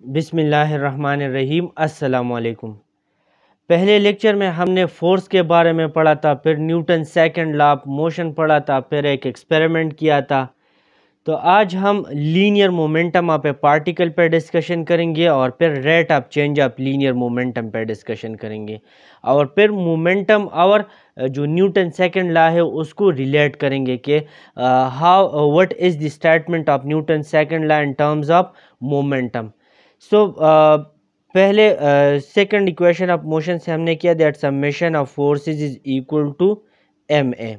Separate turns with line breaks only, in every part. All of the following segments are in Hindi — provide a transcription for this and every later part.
बिस्मिल्लाहिर्रहमानिर्रहीम। अस्सलामुअलैकुम। पहले लेक्चर में हमने फोर्स के बारे में पढ़ा था, फिर Newton second law of motion पढ़ा था, फिर एक एक्सपेरिमेंट किया था। तो आज हम linear momentum of A particle पे डिस्कशन करेंगे और फिर rate of change of linear momentum पे डिस्कशन करेंगे और फिर मोमेंटम और जो न्यूटन सेकंड लॉ है उसको रिलेट करेंगे कि how what is the statement of Newton second law in terms of momentum. So पहले सेकंड इक्वेशन ऑफ मोशन से हमने किया that summation of forces is equal to M A.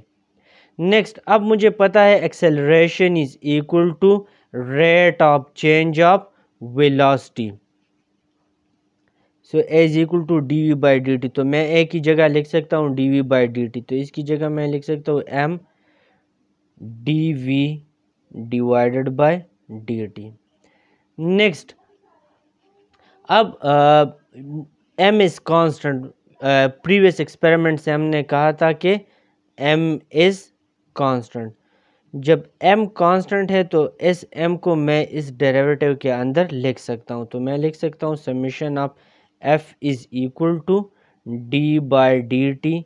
Next, अब मुझे पता है acceleration is equal to rate of change of velocity, so A is equal to D V by D T. तो मैं ए की जगह लिख सकता हूँ D V by D T, तो इसकी जगह मैं लिख सकता हूँ M D V divided by D T. Next, अब M is constant. Previous experiment से हमने कहा था कि एम इज़ कांस्टेंट। जब m कांस्टेंट है तो इस m को मैं इस डेरिवेटिव के अंदर लिख सकता हूँ। तो मैं लिख सकता हूँ summation of f is equal to D by D T.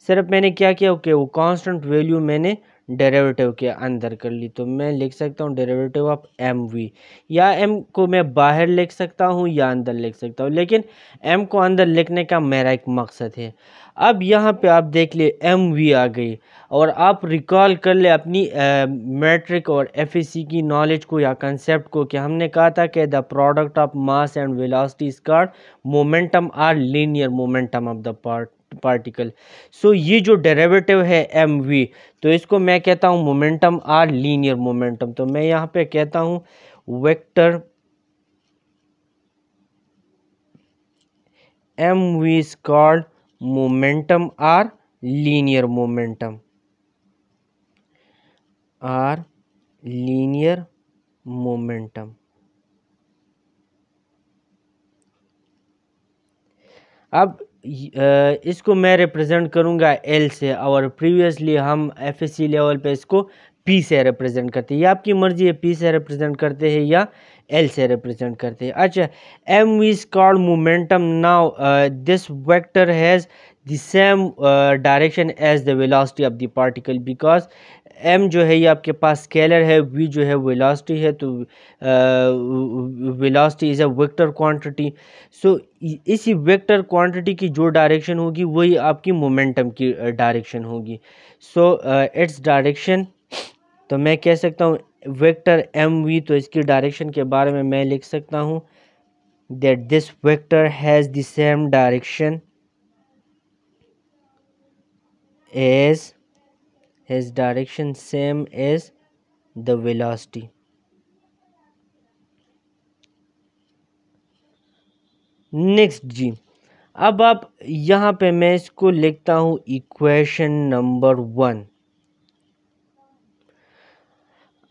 सिर्फ मैंने क्या किया कि वो कांस्टेंट वैल्यू मैंने डेरिवेटिव के अंदर कर ली। तो मैं लिख सकता हूँ डेरिवेटिव ऑफ एम वी, या m को मैं बाहर लिख सकता हूँ या अंदर लिख सकता हूँ, लेकिन m को अंदर लिखने का मेरा एक मकसद है। अब यहाँ पे आप देख ले एम वी आ गई और आप रिकॉल कर ले अपनी मैट्रिक और एफएसी की नॉलेज को या कंसेप्ट को कि हमने कहा था कि the product of mass and velocity is called momentum और linear momentum of the particle. So ये जो डेरिवेटिव है एम वी, तो इसको मैं कहता हूँ मोमेंटम और लीनियर मोमेंटम। तो मैं यहाँ पे कहता हूँ vector M V is called momentum or linear momentum or linear momentum। अब इसको मैं रिप्रेजेंट करूंगा एल से, और प्रीवियसली हम एफएससी लेवल पे इसको पी से रिप्रेजेंट करते हैं। ये आपकी मर्जी है, पी से रिप्रेजेंट करते हैं या एल से रिप्रेजेंट करते हैं। अच्छा, M is called momentum. Now this vector has the same direction as the velocity of the particle, because m जो है ये आपके पास स्केलर है, v जो है वेलोसिटी है, तो velocity is a vector quantity. So इसी वेक्टर क्वांटिटी की जो डायरेक्शन होगी वही आपकी मोमेंटम की डायरेक्शन होगी। सो इट्स डायरेक्शन, तो मैं कह सकता हूँ वेक्टर एम वी, तो इसकी डायरेक्शन के बारे में मैं लिख सकता हूँ that this vector has the same direction as his direction same as the velocity। Next जी, अब आप यहाँ पे मैं इसको लिखता हूँ इक्वेशन नंबर 1।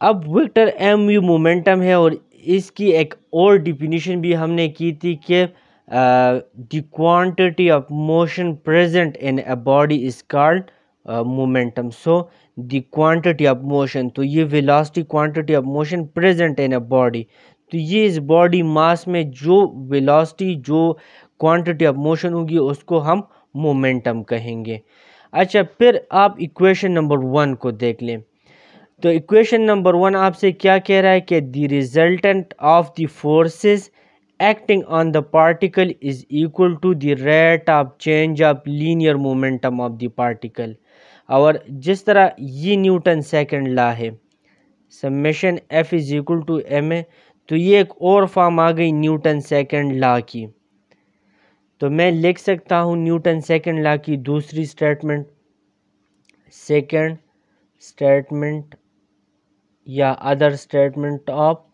अब वेक्टर एम यू मोमेंटम है और इसकी एक और डिफिनीशन भी हमने की थी कि the quantity of motion present in a body is called momentum. So the quantity of motion, तो ये velocity quantity of motion present in a body, तो ये इस बॉडी मास में जो वेलोसिटी जो क्वांटिटी ऑफ मोशन होगी उसको हम मोमेंटम कहेंगे। अच्छा, फिर आप इक्वेशन नंबर 1 को देख लें। तो इक्वेशन नंबर 1 आपसे क्या कह रहा है कि the resultant of the forces acting on the particle is equal to the rate of change of linear momentum of the particle. और जिस तरह ये न्यूटन सेकंड लॉ है, summation F is equal to M A, तो ये एक और फॉर्म आ गई न्यूटन सेकंड लॉ की। तो मैं लिख सकता हूँ न्यूटन सेकंड लॉ की दूसरी स्टेटमेंट, सेकंड स्टेटमेंट या other statement of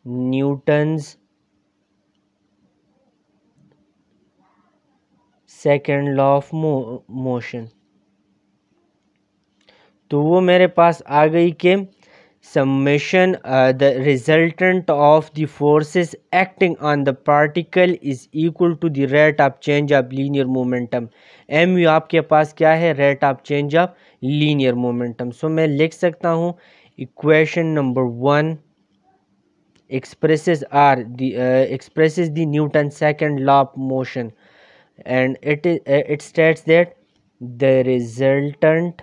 Newton's second law of motion. तो वो मेरे पास आ गई कि summation the resultant of the forces acting on the particle is equal to the rate of change of linear momentum. एम यू आपके पास क्या है, rate of change of linear momentum. So मैं लिख सकता हूँ equation number 1 expresses the Newton's second law of motion, and it states that the resultant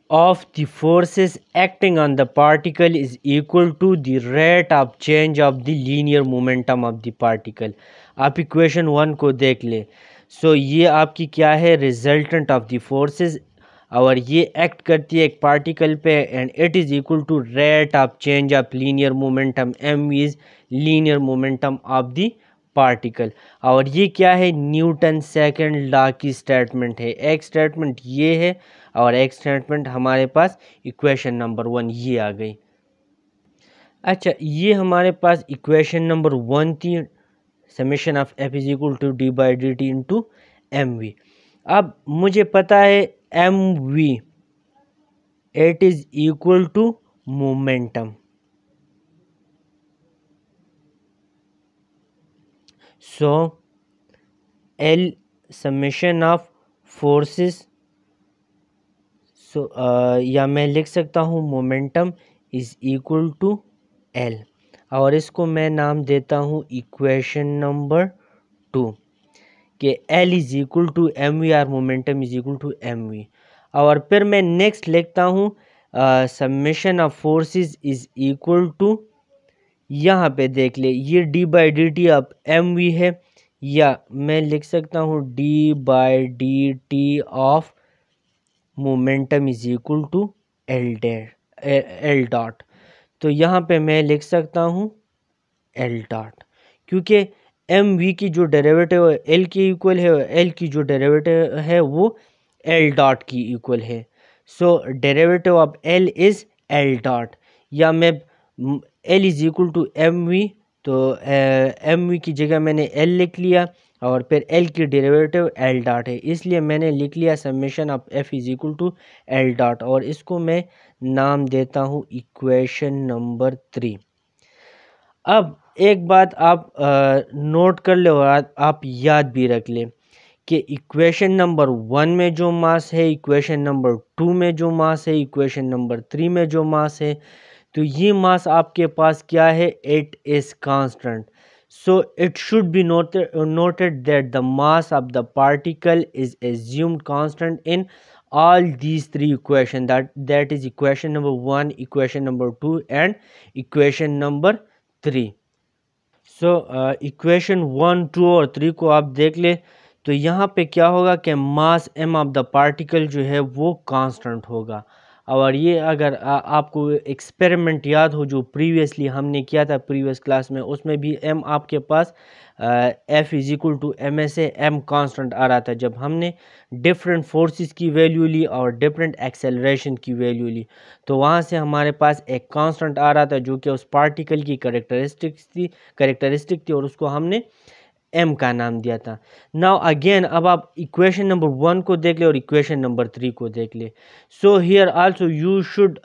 of the forces acting on the particle is equal to the rate of change of the linear momentum of the particle. आप इक्वेशन वन को देख ले। ये आपकी क्या है, रिजल्टेंट ऑफ द फोर्सेस, और ये एक्ट करती है एक पार्टिकल पे, and it is equal to rate of change of linear momentum, M is linear momentum of the particle. और ये क्या है, न्यूटन सेकंड लॉ की स्टेटमेंट है। एक स्टेटमेंट ये है और एक स्टेटमेंट हमारे पास इक्वेशन नंबर वन ये आ गई। अच्छा, ये हमारे पास इक्वेशन नंबर वन थी, summation of F is equal to D by D T into M V. अब मुझे पता है M V it is equal to momentum. So L summation of forces, या मैं लिख सकता हूँ momentum is equal to L, और इसको मैं नाम देता हूँ इक्वेशन नंबर टू, कि L is equal to M V और momentum is equal to M V. और फिर मैं नेक्स्ट लिखता हूँ summation of forces is equal to, यहाँ पे देख ले ये डी बाई डी टी अब एम वी है, या मैं लिख सकता हूँ D by D T of momentum is equal to L dot. तो यहाँ पे मैं लिख सकता हूँ एल डॉट, क्योंकि एम वी की जो डेरिवेटिव एल की इक्वल है, एल की जो डेरिवेटिव है वो एल डॉट की इक्वल है। So derivative of L is L dot, या मैं L is equal to M V, तो एम वी की जगह मैंने एल लिख लिया, और फिर एल की डेरिवेटिव एल डॉट है, इसलिए मैंने लिख लिया summation of F is equal to L dot, और इसको मैं नाम देता हूँ इक्वेशन नंबर थ्री। अब एक बात आप नोट कर ले और आप याद भी रख ले कि इक्वेशन नंबर वन में जो मास है, इक्वेशन नंबर टू में जो मास है, इक्वेशन नंबर थ्री में जो मास है, तो ये मास आपके पास क्या है, it is constant. So it should be noted that the mass of the particle is assumed constant in all these three equations, that is equation number 1, equation number 2 and equation number 3. So equation one two और थ्री को आप देख ले, तो यहाँ पे क्या होगा कि मास एम ऑफ द पार्टिकल जो है वो कांस्टेंट होगा। और ये अगर आपको एक्सपेरिमेंट याद हो जो प्रीवियसली हमने किया था प्रीवियस क्लास में, उसमें भी एम आपके पास F is equal to M A से एम कांस्टेंट आ रहा था, जब हमने डिफरेंट फोर्सेस की वैल्यू ली और डिफरेंट एक्सेलरेशन की वैल्यू ली, तो वहाँ से हमारे पास एक कांस्टेंट आ रहा था जो कि उस पार्टिकल की करेक्टरिस्टिक थी और उसको हमने एम का नाम दिया था। नाउ अगेन अब आप इक्वेशन नंबर वन को देख ले और इक्वेशन नंबर थ्री को देख ले। So here also you should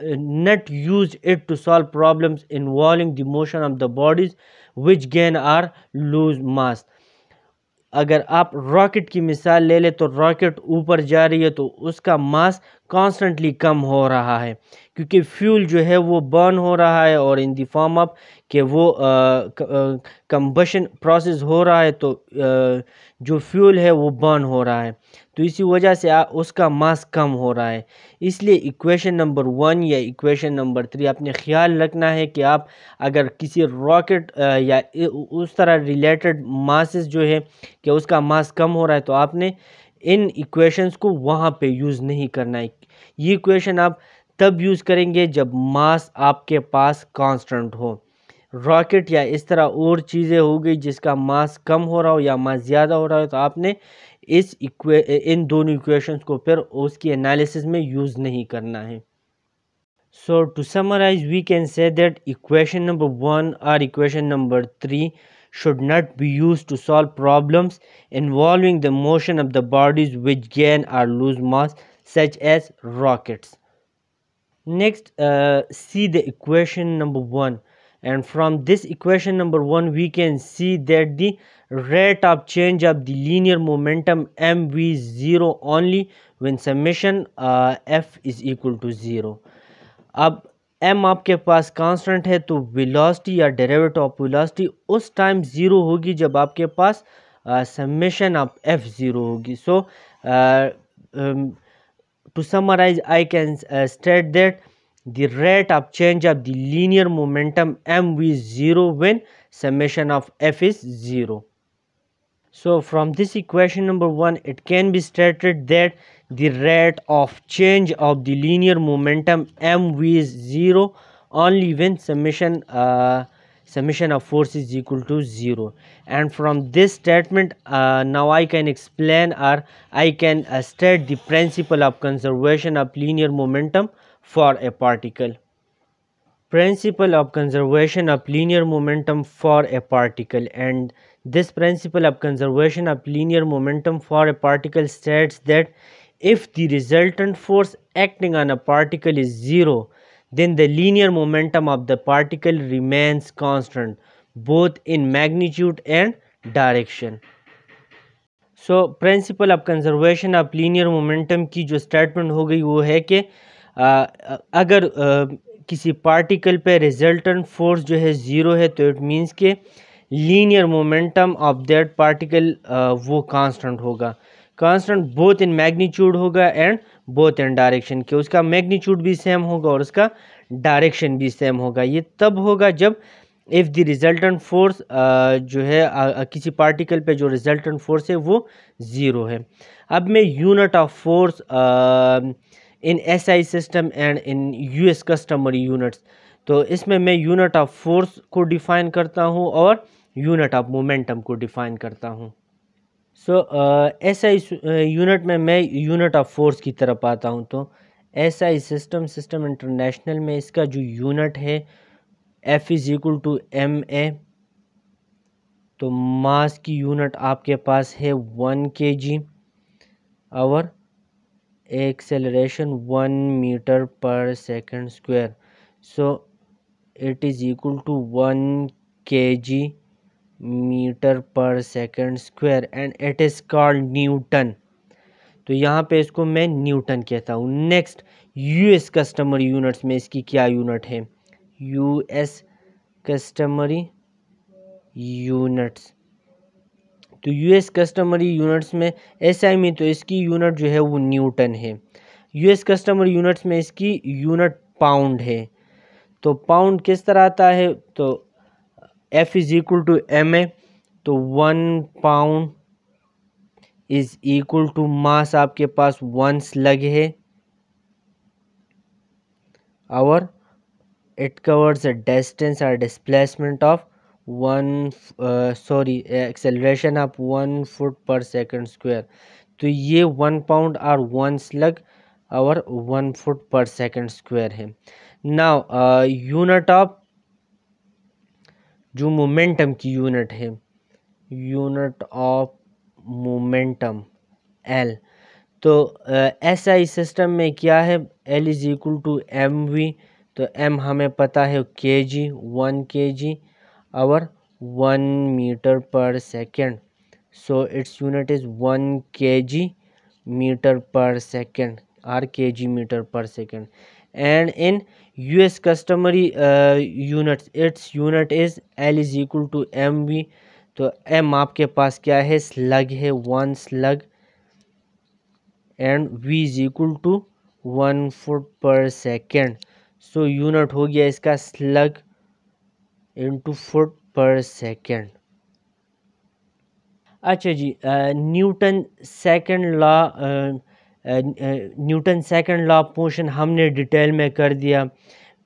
not use it to solve problems involving the motion of the bodies which gain or lose mass. अगर आप रॉकेट की मिसाल ले ले, तो रॉकेट ऊपर जा रही है तो उसका मास कॉन्स्टेंटली कम हो रहा है, क्योंकि फ्यूल जो है वो बर्न हो रहा है और इन द फॉर्म ऑफ कि वो कंबशन प्रोसेस हो रहा है, तो जो फ्यूल है वो बर्न हो रहा है, तो इसी वजह से उसका मास कम हो रहा है। इसलिए इक्वेशन नंबर वन या इक्वेशन नंबर थ्री आपने ख्याल रखना है कि आप अगर किसी रॉकेट या उस तरह रिलेटेड मासेस जो है कि उसका मास कम हो रहा है, तो आपने इन इक्वेशंस को वहाँ पे यूज़ नहीं करना है। ये इक्वेशन आप तब यूज़ करेंगे जब मास आपके पास कांस्टेंट हो। रॉकेट या इस तरह और चीज़ें हो गई जिसका मास कम हो रहा हो या मास ज़्यादा हो रहा हो, तो आपने इन दोनों इक्वेशंस को फिर उसकी एनालिसिस में यूज़ नहीं करना है। So to summarize, we can say that equation number 1 or equation number 3 should not be used to solve problems involving the motion of the bodies which gain or lose mass, such as rockets. Next, see the equation number 1. and from this equation number 1 we can see that the rate of change of the linear momentum mv0 only when summation f is equal to 0. अब m आपके पास कांस्टेंट है तो वेलोसिटी या डेरिवेटिव ऑफ वेलोसिटी उस टाइम ज़ीरो होगी जब आपके पास समेशन ऑफ एफ ज़ीरो होगी. सो to summarize, I can state that the rate of change of the linear momentum mv is 0 when summation of f is 0. So from this equation number 1 it can be stated that the rate of change of the linear momentum mv is 0 only when summation of force is equal to 0. And from this statement now I can explain, or I can state the principle of conservation of linear momentum for a particle. Principle of conservation of linear momentum for a particle, and this principle of conservation of linear momentum for a particle states that if the resultant force acting on a particle is 0, then the linear momentum of the particle remains constant both in magnitude and direction. So principle of conservation of linear momentum की जो स्टेटमेंट हो गई वो है कि अगर किसी पार्टिकल पे रिजल्टेंट फोर्स जो है ज़ीरो है तो इट मींस के linear momentum of that particle वो कांस्टेंट होगा. कांस्टेंट बोथ इन मैग्नीट्यूड होगा एंड बोथ इन डायरेक्शन, कि उसका मैग्नीट्यूड भी सेम होगा और उसका डायरेक्शन भी सेम होगा. ये तब होगा जब इफ़ द रिजल्टेंट फोर्स जो है किसी पार्टिकल पे जो रिजल्टेंट फोर्स है वो ज़ीरो है. अब मैं unit of force in SI system and in US customary units, तो इसमें मैं यूनिट ऑफ फोर्स को डिफ़ाइन करता हूँ और यूनिट ऑफ मोमेंटम को डिफ़ाइन करता हूँ. सो एसआई यूनिट में मैं यूनिट ऑफ फोर्स की तरफ आता हूँ. तो एसआई सिस्टम इंटरनेशनल में इसका जो यूनिट है F is equal to M A. तो मास की यूनिट आपके पास है 1 kg और acceleration 1 metre per second square. So it is equal to 1 kg metre per second square and it is called newton. तो यहाँ पे इसको मैं न्यूटन कहता हूँ. नेक्स्ट यूएस कस्टमर यूनिट्स में इसकी क्या यूनिट है? US customary units. तो यूएस कस्टमरी यूनिट्स में एसआई में तो इसकी यूनिट जो है वो न्यूटन है. यूएस कस्टमरी यूनिट्स में इसकी यूनिट पाउंड है. तो पाउंड किस तरह आता है? तो F is equal to M A. तो 1 pound is equal to mass आपके पास 1 स्लग है और it covers a distance or displacement of acceleration of 1 foot per second square. तो ये 1 pound और 1 slug और 1 foot per second square है. नाउ यूनिट ऑफ जो मोमेंटम की यूनिट है, यूनिट ऑफ मोमेंटम एल. तो एसआई सिस्टम में क्या है? L is equal to M V. तो m हमें पता है kg, 1 kg और 1 metre per second. So its unit is 1 kg metre per second और kg metre per second. And in US customary units its unit is L is equal to M V. तो m आपके पास क्या है? स्लग है, 1 slug and v is equal to 1 foot per second. So unit हो गया इसका slug into foot per second. अच्छा जी, Newton second law of motion हमने डिटेल में कर दिया,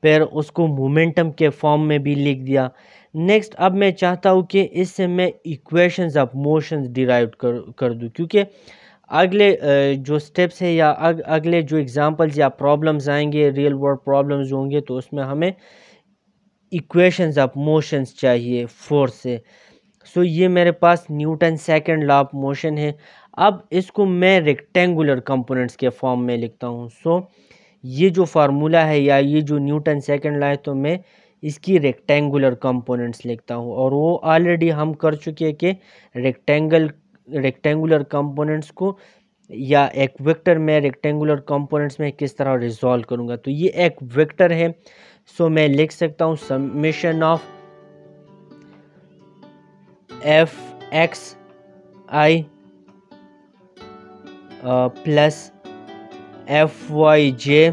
फिर उसको मोमेंटम के फॉर्म में भी लिख दिया. नेक्स्ट अब मैं चाहता हूँ कि इससे मैं इक्वेशंस ऑफ मोशंस डिराइव कर दूँ, क्योंकि अगले जो स्टेप्स है या अगले जो एग्जांपल्स या प्रॉब्लम्स आएंगे, रियल वर्ल्ड प्रॉब्लम्स होंगे, तो उसमें हमें इक्वेशंस ऑफ मोशंस चाहिए फोर्स से. सो ये मेरे पास Newton second law of motion है. अब इसको मैं रेक्टेंगुलर कंपोनेंट्स के फॉर्म में लिखता हूँ. सो ये जो फार्मूला है या ये जो न्यूटन सेकंड लॉ है, तो मैं इसकी रेक्टेंगुलर कंपोनेंट्स लिखता हूँ, और वो ऑलरेडी हम कर चुके हैं कि रेक्टेंगुलर कंपोनेंट्स को या एक वेक्टर में रेक्टेंगुलर कंपोनेंट्स में किस तरह रिजॉल्व करूँगा। तो ये एक वेक्टर है, सो मैं लिख सकता हूँ summation of F X I plus F Y J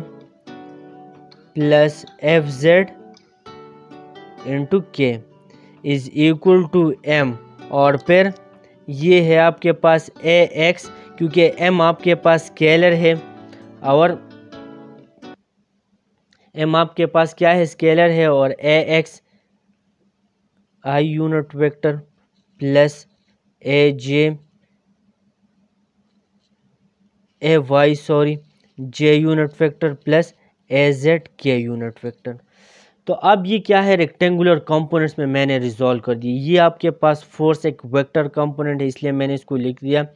plus F Z into K is equal to M, और फिर ये है आपके पास ए एक्स, क्योंकि एम आपके पास स्केलर है, और एम आपके पास क्या है, स्केलर है, और A X I unit vector plus A J A Y J unit vector plus A Z K unit vector. तो अब ये क्या है, रेक्टेंगुलर कंपोनेंट्स में मैंने रिजॉल्व कर दी। ये आपके पास फोर्स एक वेक्टर कंपोनेंट है, इसलिए मैंने इसको लिख दिया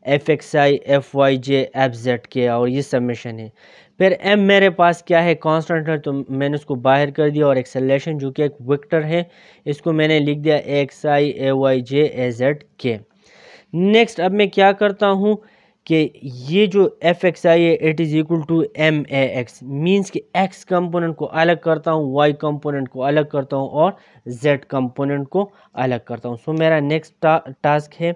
F X I F Y J F Z K, और ये समेशन है। फिर एम मेरे पास क्या है, कांस्टेंट है, तो मैंने उसको बाहर कर दिया, और एक्सेलरेशन जो कि एक वेक्टर है, इसको मैंने लिख दिया एक्स आई ए वाई जे ए जेड के। नेक्स्ट अब मैं क्या करता हूँ कि ये जो एफ एक्स आई है it is equal to M A X, means कि एक्स कंपोनेंट को अलग करता हूँ, वाई कंपोनेंट को अलग करता हूँ, और जेड कंपोनेंट को अलग करता हूँ। सो मेरा नेक्स्ट टास्क है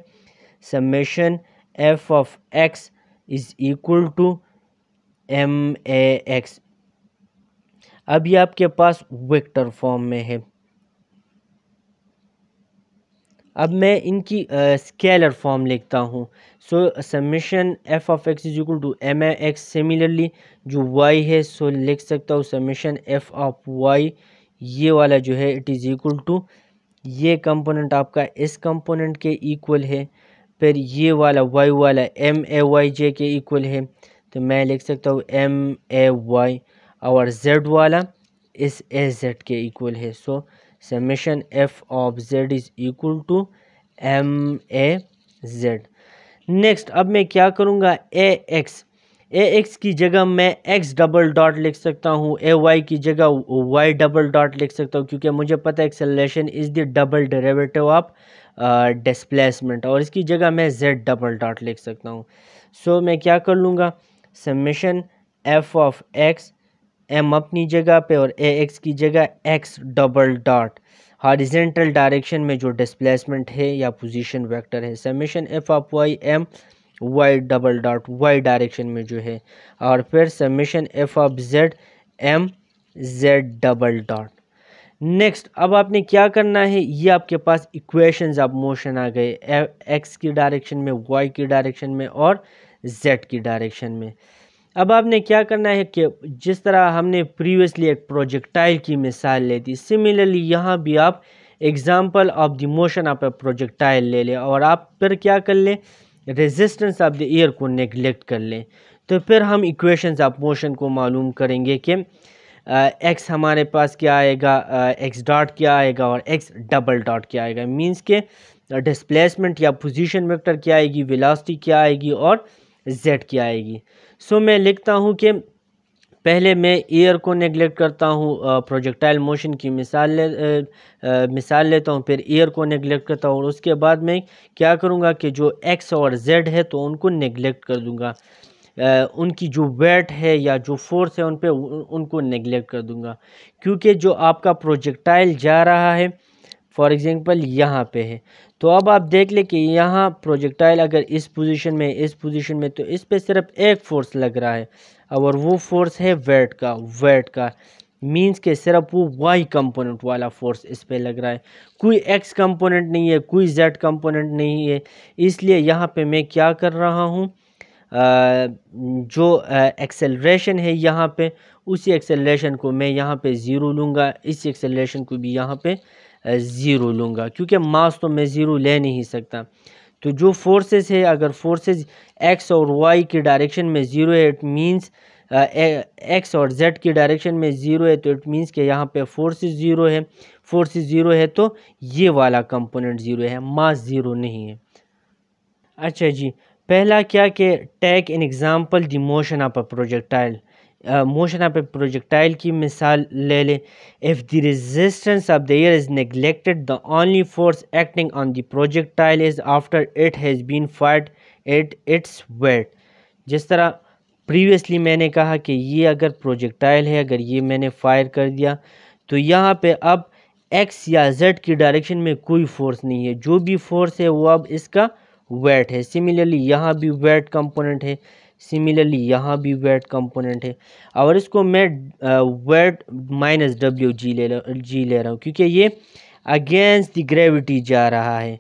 summation F of X is equal to M A X. अब ये आपके पास वेक्टर फॉर्म में है। अब मैं इनकी स्केलर फॉर्म लिखता हूँ। So summation F of X is equal to M A X. Similarly जो वाई है, सो लिख सकता हूँ समेशन एफ ऑफ वाई, ये वाला जो है इट इज़ इक्वल टू, ये कंपोनेंट आपका इस कंपोनेंट के इक्वल है, फिर ये वाला वाई वाला एम ए वाई जे के इक्वल है, तो मैं लिख सकता हूँ एम ए वाई, और जेड वाला इस ए जेड के इक्वल है। So summation F of Z is equal to M A Z. Next अब मैं क्या करूँगा, ए एक्स की जगह मैं एक्स डबल डॉट लिख सकता हूँ, ए वाई की जगह वाई डबल डॉट लिख सकता हूँ, क्योंकि मुझे पता है acceleration is the double derivative of displacement, और इसकी जगह मैं जेड डबल डॉट लिख सकता हूँ। सो मैं क्या कर लूँगा, summation F of X, M अपनी जगह पे और ए एक्स की जगह X double dot, horizontal direction में जो डिस्प्लेसमेंट है या पोजीशन वेक्टर है, summation F of Y M Y double dot Y direction में जो है, और फिर summation F of Z M Z double dot. Next अब आपने क्या करना है, ये आपके पास इक्वेशंस ऑफ मोशन आ गए, एक्स की डायरेक्शन में, वाई की डायरेक्शन में, और जेड की डायरेक्शन में। अब आपने क्या करना है कि जिस तरह हमने प्रीवियसली एक प्रोजेक्टाइल की मिसाल ली थी, सिमिलरली यहाँ भी आप example of the motion of a projectile ले लें, और आप फिर क्या कर लें, रेजिस्टेंस ऑफ द एयर को नेगलेक्ट कर लें। तो फिर हम इक्वेशंस ऑफ मोशन को मालूम करेंगे कि एक्स हमारे पास क्या आएगा, एक्स डॉट क्या आएगा, और एक्स डबल डॉट क्या आएगा, मींस के डिस्प्लेसमेंट या पोजीशन वेक्टर क्या आएगी, वेलोसिटी क्या आएगी, और जेड क्या आएगी। सो मैं लिखता हूँ कि पहले मैं एयर को नेगलेक्ट करता हूँ, प्रोजेक्टाइल मोशन की मिसाल लेता हूँ, फिर एयर को नेगलेक्ट करता हूँ, और उसके बाद मैं क्या करूँगा कि जो एक्स और जेड है तो उनको नेगलेक्ट कर दूँगा, उनकी जो वेट है या जो फोर्स है उन पे उनको नेगलेक्ट कर दूँगा, क्योंकि जो आपका प्रोजेक्टाइल जा रहा है फॉर एग्जांपल यहाँ पे है, तो अब आप देख ले कि यहाँ प्रोजेक्टाइल अगर इस पोजीशन में तो इस पे सिर्फ एक फोर्स लग रहा है, और वो फोर्स है वेट का मींस के सिर्फ वो वाई कंपोनेंट वाला फोर्स इस पे लग रहा है, कोई एक्स कंपोनेंट नहीं है, कोई जेड कंपोनेंट नहीं है। इसलिए यहाँ पे मैं क्या कर रहा हूँ, जो एक्सेलरेशन है यहाँ पे, उसी एक्सेलरेशन को मैं यहाँ पे ज़ीरो लूँगा, इस एक्सेलरेशन को भी यहाँ पे ज़ीरो लूँगा, क्योंकि मास तो मैं ज़ीरो ले नहीं सकता। तो जो फोर्सेस है, अगर फोर्सेस एक्स और वाई की डायरेक्शन में ज़ीरो है, इट मींस एक्स और जेड की डायरेक्शन में ज़ीरो है, तो इट मींस कि यहाँ पे फोर्सेस ज़ीरो है, तो ये वाला कंपोनेंट ज़ीरो है, मास ज़ीरो नहीं है। अच्छा जी, पहला क्या कि take an example the motion of a projectile, motion of a projectile की मिसाल ले लें। If the resistance of the air is neglected the only force acting on the projectile is after it has been fired at its weight. जिस तरह प्रीवियसली मैंने कहा कि ये अगर प्रोजेक्टाइल है, अगर ये मैंने फायर कर दिया तो यहाँ पे अब एक्स या जेड की डायरेक्शन में कोई फोर्स नहीं है, जो भी फोर्स है वो अब इसका वेट है। सिमिलरली यहाँ भी वेट कंपोनेंट है, सिमिलरली यहाँ भी वेट कंपोनेंट है, और इसको मैं वेट माइनस डब्ल्यू जी ले रहा हूँ क्योंकि ये अगेंस्ट द ग्रेविटी जा रहा है।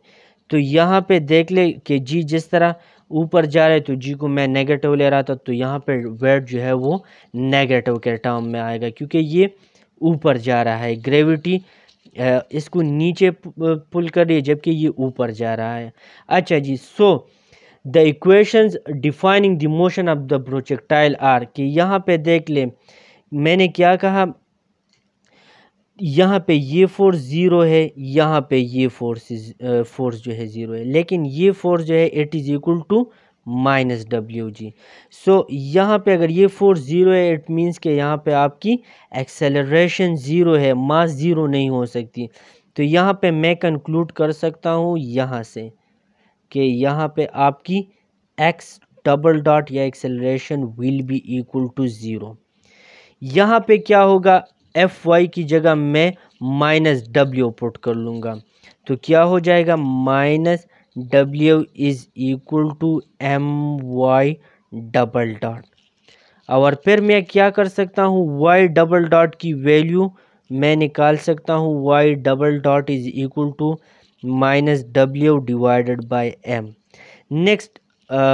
तो यहाँ पे देख ले कि जी जिस तरह ऊपर जा रहा है तो जी को मैं नेगेटिव ले रहा था, तो यहाँ पे वेट जो है वो नेगेटिव के टर्म में आएगा क्योंकि ये ऊपर जा रहा है, ग्रेविटी इसको नीचे पुल कर रही है जबकि ये ऊपर जा रहा है। अच्छा जी, so the equations defining the motion of the projectile are, कि यहाँ पे देख ले मैंने क्या कहा, यहाँ पे ये फोर्स ज़ीरो है, यहाँ पे ये फोर्स जो है ज़ीरो है, लेकिन ये फोर्स जो है it is equal to minus W G. So यहाँ पे अगर ये फोर्स ज़ीरो है इट मीन्स कि यहाँ पे आपकी एक्सेलरेशन ज़ीरो है, मास ज़ीरो नहीं हो सकती। तो यहाँ पे मैं कंक्लूड कर सकता हूँ यहाँ से कि यहाँ पे आपकी एक्स डबल डॉट या acceleration will be equal to zero. यहाँ पे क्या होगा, एफ वाई की जगह मैं माइनस डब्ल्यू पुट कर लूँगा, तो क्या हो जाएगा minus W is equal to M Y double dot. और फिर मैं क्या कर सकता हूँ, वाई डबल डॉट की वैल्यू मैं निकाल सकता हूँ, Y double dot is equal to minus W divided by M. Next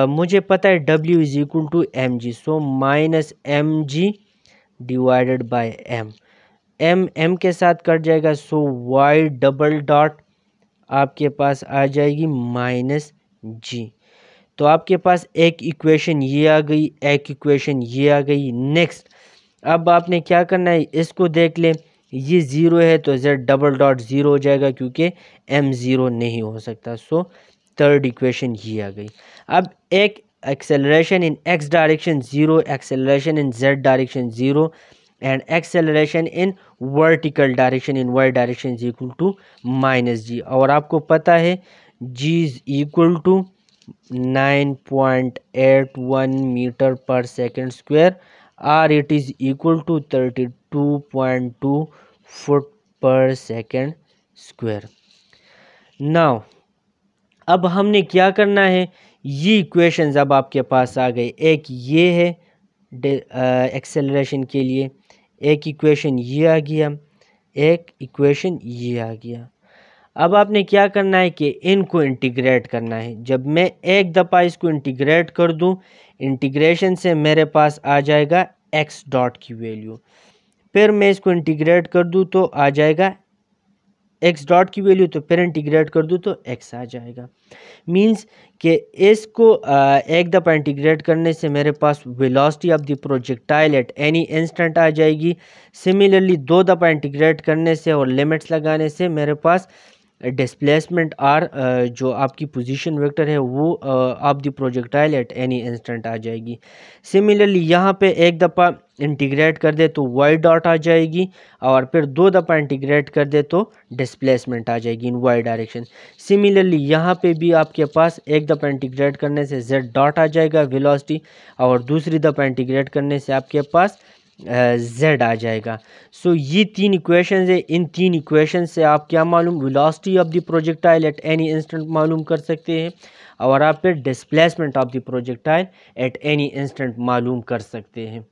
मुझे पता है W is equal to M G, so minus M G divided by M, M के साथ कट जाएगा, सो वाई डबल डॉट आपके पास आ जाएगी माइनस जी। तो आपके पास एक इक्वेशन ये आ गई, एक इक्वेशन ये आ गई। नेक्स्ट अब आपने क्या करना है, इसको देख लें, ये ज़ीरो है तो जेड डबल डॉट ज़ीरो हो जाएगा क्योंकि एम ज़ीरो नहीं हो सकता। सो थर्ड इक्वेशन ये आ गई। अब एक acceleration in X direction zero, acceleration in Z direction zero and acceleration in vertical direction in Y direction is equal to minus G. और आपको पता है G is equal to 9.81 metre per second square, or it is equal to 32.2 foot per second square. Now अब हमने क्या करना है, ये इक्वेशंस अब आपके पास आ गए। एक ये है एक्सेलरेशन के लिए, एक इक्वेशन ये आ गया, एक इक्वेशन ये आ गया। अब आपने क्या करना है कि इनको इंटीग्रेट करना है। जब मैं एक दफ़ा इसको इंटीग्रेट कर दूं, इंटीग्रेशन से मेरे पास आ जाएगा एक्स डॉट की वैल्यू, फिर मैं इसको इंटीग्रेट कर दूं तो आ जाएगा एक्स डॉट की वैल्यू, तो फिर इंटीग्रेट कर दूं तो एक्स आ जाएगा। मींस कि इसको एक दफ़ा इंटीग्रेट करने से मेरे पास velocity of the projectile at any instant आ जाएगी। सिमिलरली दो दफ़ा इंटीग्रेट करने से और लिमिट्स लगाने से मेरे पास डिस्प्लेसमेंट आर जो आपकी पोजीशन वेक्टर है वो of the projectile at any instant आ जाएगी। सिमिलरली यहाँ पे एक दफ़ा इंटीग्रेट कर दे तो वाई डॉट आ जाएगी, और फिर दो दफ़ा इंटीग्रेट कर दे तो डिस्प्लेसमेंट आ जाएगी इन वाई डायरेक्शन। सिमिलरली यहाँ पे भी आपके पास एक दफ़ा इंटीग्रेट करने से जेड डॉट आ जाएगा वेलोसिटी, और दूसरी दफ़ा इंटीग्रेट करने से आपके पास जेड आ जाएगा। सो ये तीन इक्वेशंस है, इन तीन इक्वेशन से आप क्या मालूम, velocity of the projectile at any instant मालूम कर सकते हैं, और आप फिर displacement of the projectile at any instant मालूम कर सकते हैं।